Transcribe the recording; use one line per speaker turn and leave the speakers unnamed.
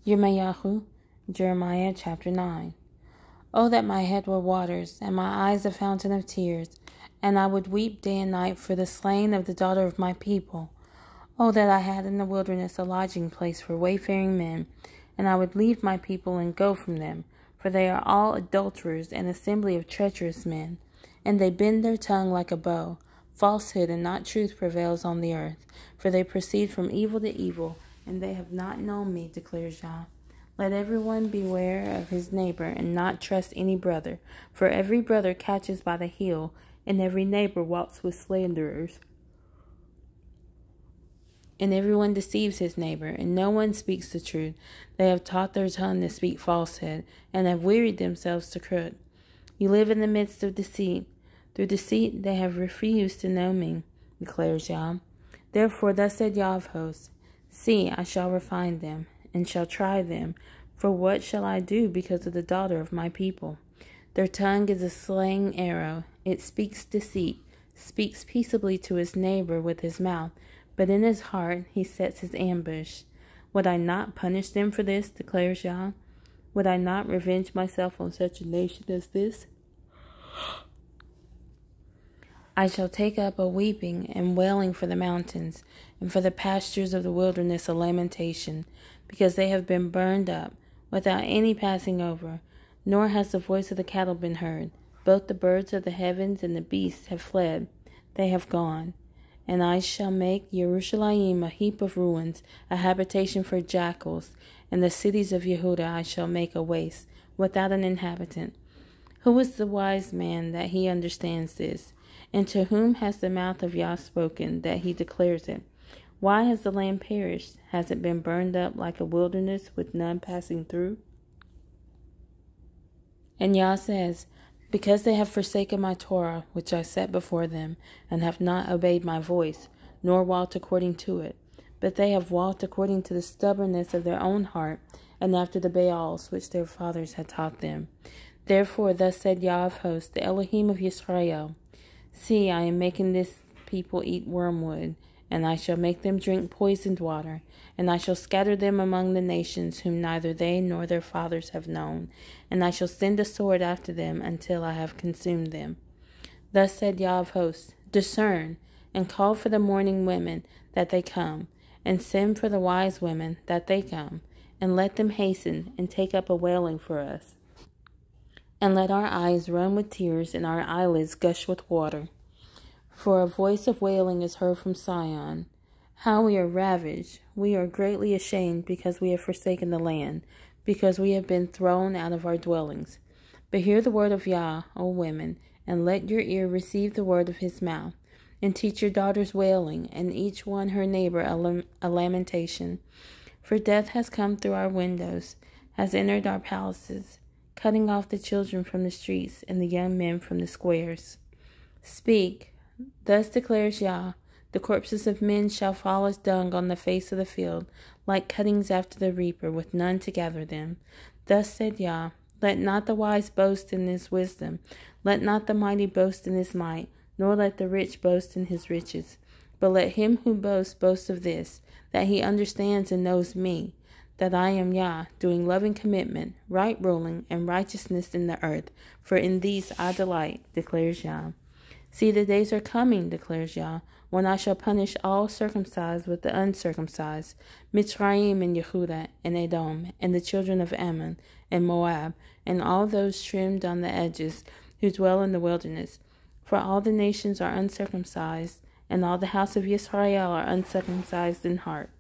Yirmeyahu, Jeremiah chapter 9. Oh, that my head were waters, and my eyes a fountain of tears, and I would weep day and night for the slain of the daughter of my people. Oh, that I had in the wilderness a lodging place for wayfaring men, and I would leave my people and go from them, for they are all adulterers, an assembly of treacherous men, and they bend their tongue like a bow. Falsehood and not truth prevails on the earth, for they proceed from evil to evil, and they have not known me, declares Yah. Let everyone beware of his neighbor, and not trust any brother, for every brother catches by the heel, and every neighbor walks with slanderers. And everyone deceives his neighbor, and no one speaks the truth. They have taught their tongue to speak falsehood, and have wearied themselves to crook. You live in the midst of deceit. Through deceit they have refused to know me, declares Yah. Therefore thus said Yah of hosts, See, I shall refine them, and shall try them. For what shall I do because of the daughter of my people? Their tongue is a slaying arrow. It speaks deceit, speaks peaceably to his neighbor with his mouth, but in his heart he sets his ambush. Would I not punish them for this, declares Yah? Would I not revenge myself on such a nation as this? I shall take up a weeping and wailing for the mountains, and for the pastures of the wilderness a lamentation, because they have been burned up, without any passing over, nor has the voice of the cattle been heard. Both the birds of the heavens and the beasts have fled, they have gone. And I shall make Jerusalem a heap of ruins, a habitation for jackals, and the cities of Yehudah I shall make a waste, without an inhabitant. Who is the wise man that he understands this? And to whom has the mouth of Yah spoken, that he declares it? Why has the land perished? Has it been burned up like a wilderness with none passing through? And Yah says, Because they have forsaken my Torah, which I set before them, and have not obeyed my voice, nor walked according to it, but they have walked according to the stubbornness of their own heart, and after the Baals which their fathers had taught them. Therefore thus said Yah of hosts, the Elohim of Yisrael, See, I am making this people eat wormwood, and I shall make them drink poisoned water, and I shall scatter them among the nations whom neither they nor their fathers have known, and I shall send a sword after them until I have consumed them. Thus said Yah of hosts, Discern, and call for the mourning women, that they come, and send for the wise women, that they come, and let them hasten, and take up a wailing for us. And let our eyes run with tears, and our eyelids gush with water. For a voice of wailing is heard from Sion. How we are ravaged! We are greatly ashamed, because we have forsaken the land, because we have been thrown out of our dwellings. But hear the word of Yah, O women, and let your ear receive the word of his mouth, and teach your daughters wailing, and each one her neighbor a lamentation. For death has come through our windows, has entered our palaces, cutting off the children from the streets, and the young men from the squares. Speak, thus declares Yah, the corpses of men shall fall as dung on the face of the field, like cuttings after the reaper, with none to gather them. Thus said Yah, Let not the wise boast in his wisdom, let not the mighty boast in his might, nor let the rich boast in his riches. But let him who boasts boast of this, that he understands and knows me, that I am Yah, doing loving commitment, right ruling, and righteousness in the earth, for in these I delight, declares Yah. See, the days are coming, declares Yah, when I shall punish all circumcised with the uncircumcised, Mitzrayim and Yehudah and Edom, and the children of Ammon and Moab, and all those trimmed on the edges who dwell in the wilderness. For all the nations are uncircumcised, and all the house of Yisrael are uncircumcised in heart.